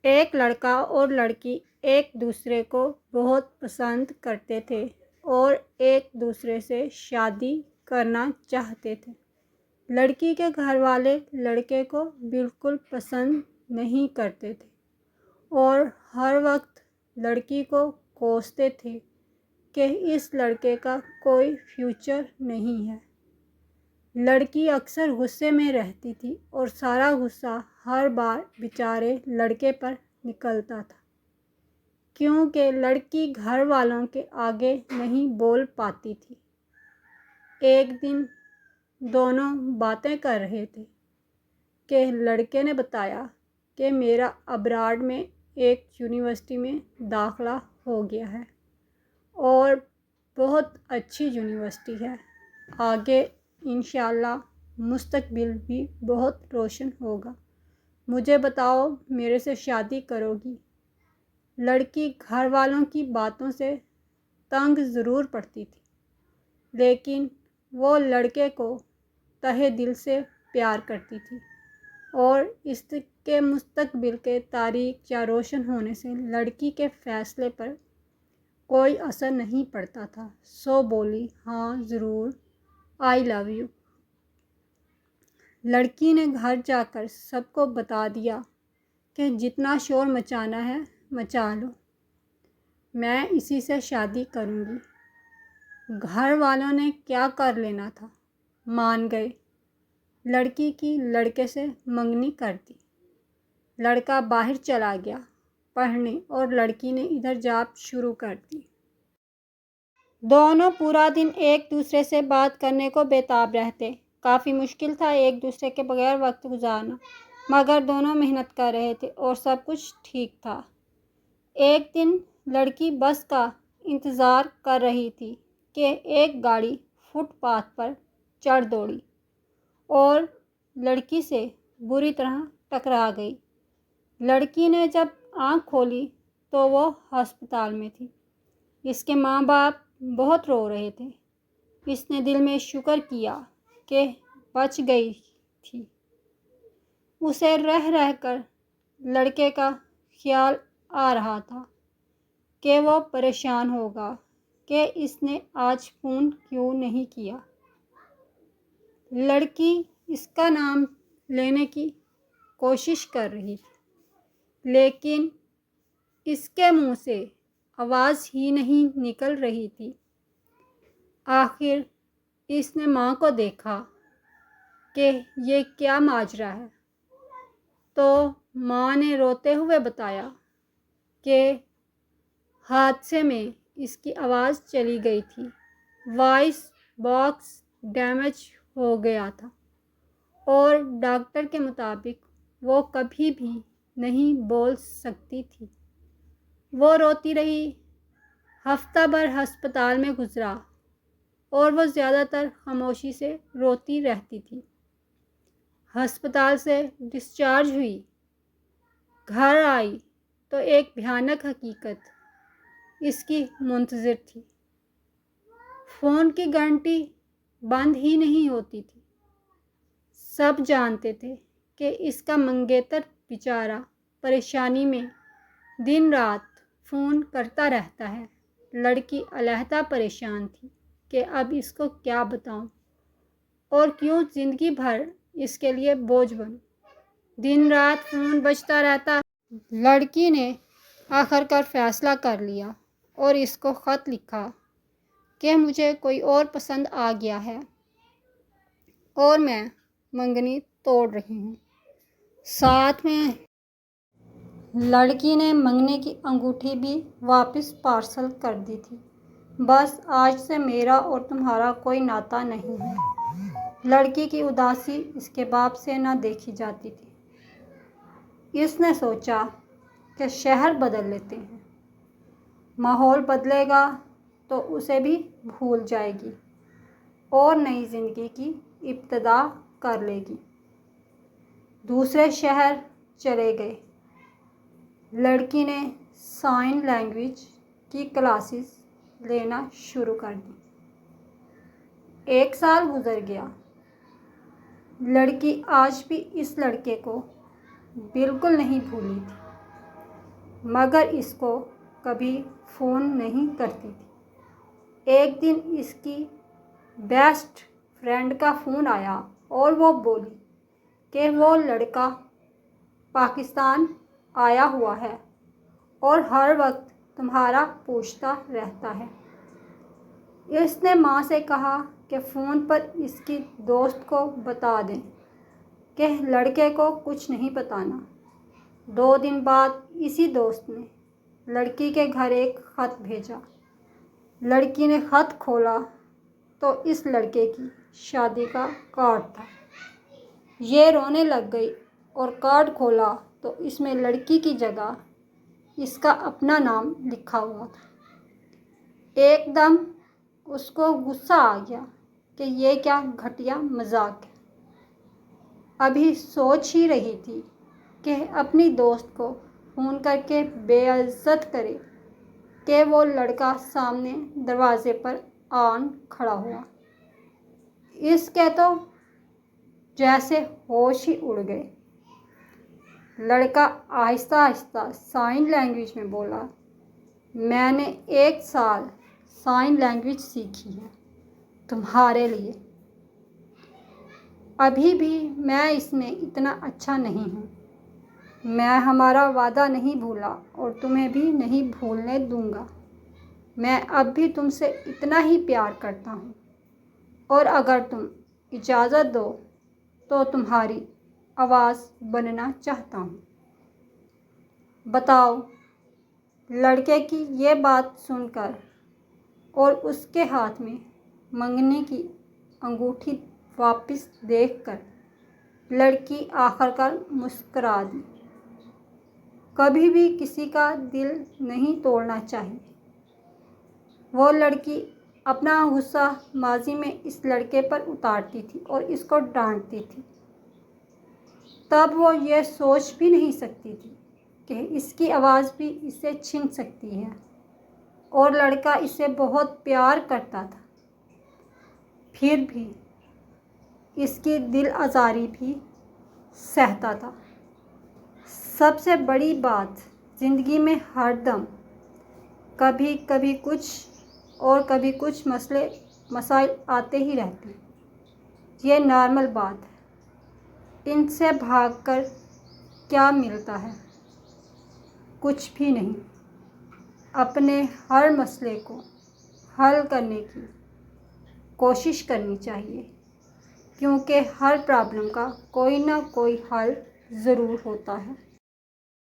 ایک لڑکا اور لڑکی ایک دوسرے کو بہت پسند کرتے تھے اور ایک دوسرے سے شادی کرنا چاہتے تھے۔ لڑکی کے گھر والے لڑکے کو بالکل پسند نہیں کرتے تھے اور ہر وقت لڑکی کو کوستے تھے کہ اس لڑکے کا کوئی فیوچر نہیں ہے۔ لڑکی اکثر غصے میں رہتی تھی اور سارا غصہ ہر بار بیچارے لڑکے پر نکلتا تھا، کیونکہ لڑکی گھر والوں کے آگے نہیں بول پاتی تھی۔ ایک دن دونوں باتیں کر رہے تھے کہ لڑکے نے بتایا کہ میرا ابراڈ میں ایک یونیورسٹی میں داخلہ ہو گیا ہے اور بہت اچھی یونیورسٹی ہے، آگے انشاءاللہ مستقبل بھی بہت روشن ہوگا، مجھے بتاؤ میرے سے شادی کرو گی؟ لڑکی گھر والوں کی باتوں سے تنگ ضرور پڑتی تھی، لیکن وہ لڑکے کو تہہ دل سے پیار کرتی تھی اور اس کے مستقبل کے تاریک یا روشن ہونے سے لڑکی کے فیصلے پر کوئی اثر نہیں پڑتا تھا۔ سو بولی، ہاں ضرور، آئی لو یو۔ لڑکی نے گھر جا کر سب کو بتا دیا کہ جتنا شور مچانا ہے مچا لو، میں اسی سے شادی کروں گی۔ گھر والوں نے کیا کر لینا تھا، مان گئے۔ لڑکی کی لڑکے سے منگنی کر دی۔ لڑکا باہر چلا گیا پڑھنے اور لڑکی نے ادھر جاب شروع کر دی۔ دونوں پورا دن ایک دوسرے سے بات کرنے کو بےتاب رہتے۔ کافی مشکل تھا ایک دوسرے کے بغیر وقت گزارنا، مگر دونوں محنت کر رہے تھے اور سب کچھ ٹھیک تھا۔ ایک دن لڑکی بس کا انتظار کر رہی تھی کہ ایک گاڑی فٹ پاتھ پر چڑھ دوڑی اور لڑکی سے بری طرح ٹکرا گئی۔ لڑکی نے جب آنکھ کھولی تو وہ ہسپتال میں تھی۔ اس کے ماں باپ بہت رو رہے تھے۔ اس نے دل میں شکر کیا کہ بچ گئی تھی۔ اسے رہ رہ کر لڑکے کا خیال آ رہا تھا کہ وہ پریشان ہوگا کہ اس نے آج فون کیوں نہیں کیا۔ لڑکی اس کا نام لینے کی کوشش کر رہی تھی، لیکن اس کے منہ سے آواز ہی نہیں نکل رہی تھی۔ آخر اس نے ماں کو دیکھا کہ یہ کیا ماجرا ہے، تو ماں نے روتے ہوئے بتایا کہ حادثے میں اس کی آواز چلی گئی تھی، وائس باکس ڈیمیج ہو گیا تھا اور ڈاکٹر کے مطابق وہ کبھی بھی نہیں بول سکتی تھی۔ وہ روتی رہی۔ ہفتہ بھر ہسپتال میں گزرا اور وہ زیادہ تر خاموشی سے روتی رہتی تھی۔ ہسپتال سے ڈسچارج ہوئی، گھر آئی تو ایک بھیانک حقیقت اس کی منتظر تھی۔ فون کی گھنٹی بند ہی نہیں ہوتی تھی۔ سب جانتے تھے کہ اس کا منگیتر بیچارہ پریشانی میں دن رات فون کرتا رہتا ہے۔ لڑکی علیحدہ پریشان تھی کہ اب اس کو کیا بتاؤں اور کیوں زندگی بھر اس کے لیے بوجھ بنوں، دن رات فون بجتا رہتا۔ لڑکی نے آخر کار فیصلہ کر لیا اور اس کو خط لکھا کہ مجھے کوئی اور پسند آ گیا ہے اور میں منگنی توڑ رہی ہوں۔ ساتھ میں لڑکی نے منگنے کی انگوٹھی بھی واپس پارسل کر دی تھی۔ بس آج سے میرا اور تمہارا کوئی ناطہ نہیں ہے۔ لڑکی کی اداسی اس کے باپ سے نہ دیکھی جاتی تھی۔ اس نے سوچا کہ شہر بدل لیتے ہیں، ماحول بدلے گا تو اسے بھی بھول جائے گی اور نئی زندگی کی ابتدا کر لے گی۔ دوسرے شہر چلے گئے۔ لڑکی نے سائن لینگویج کی کلاسز لینا شروع کر دی۔ ایک سال گزر گیا۔ لڑکی آج بھی اس لڑکے کو بالکل نہیں بھولی تھی۔ مگر اس کو کبھی فون نہیں کرتی تھی۔ ایک دن اس کی بیسٹ فرینڈ کا فون آیا اور وہ بولی کہ وہ لڑکا پاکستان آیا ہوا ہے اور ہر وقت تمہارا پوچھتا رہتا ہے۔ اس نے ماں سے کہا کہ فون پر اس کی دوست کو بتا دیں کہ لڑکے کو کچھ نہیں بتانا۔ 2 دن بعد اسی دوست نے لڑکی کے گھر ایک خط بھیجا۔ لڑکی نے خط کھولا تو اس لڑکے کی شادی کا کارڈ تھا۔ یہ رونے لگ گئی اور کارڈ کھولا تو اس میں لڑکی کی جگہ اس کا اپنا نام لکھا ہوا تھا۔ ایک دم اس کو غصہ آ گیا کہ یہ کیا گھٹیا مذاق ہے۔ ابھی سوچ ہی رہی تھی کہ اپنی دوست کو فون کر کے بے عزت کرے کہ وہ لڑکا سامنے دروازے پر آن کھڑا ہوا۔ اس کے تو جیسے ہوش ہی اڑ گئے۔ لڑکا آہستہ آہستہ سائن لینگویج میں بولا، میں نے 1 سال سائن لینگویج سیکھی ہے تمہارے لیے۔ ابھی بھی میں اس میں اتنا اچھا نہیں ہوں۔ میں ہمارا وعدہ نہیں بھولا اور تمہیں بھی نہیں بھولنے دوں گا۔ میں اب بھی تم سے اتنا ہی پیار کرتا ہوں اور اگر تم اجازت دو تو تمہاری آواز بننا چاہتا ہوں۔ بتاؤ۔ لڑکے کی یہ بات سن کر اور اس کے ہاتھ میں منگنی کی انگوٹھی واپس دیکھ کر لڑکی آخر کار مسکرا دی۔ کبھی بھی کسی کا دل نہیں توڑنا چاہیے۔ وہ لڑکی اپنا غصہ ماضی میں اس لڑکے پر اتارتی تھی اور اس کو ڈانٹتی تھی۔ تب وہ یہ سوچ بھی نہیں سکتی تھی کہ اس کی آواز بھی اسے چھین سکتی ہے اور لڑکا اسے بہت پیار کرتا تھا۔ پھر بھی اس کی دل آزاری بھی سہتا تھا۔ سب سے بڑی بات، زندگی میں ہر دم کبھی کچھ اور کبھی کچھ مسائل آتے ہی رہتے ہیں۔ یہ نارمل بات ہے۔ ان سے بھاگ کر کیا ملتا ہے؟ کچھ بھی نہیں۔ اپنے ہر مسئلے کو حل کرنے کی کوشش کرنی چاہیے کیونکہ ہر پرابلم کا کوئی نہ کوئی حل ضرور ہوتا ہے۔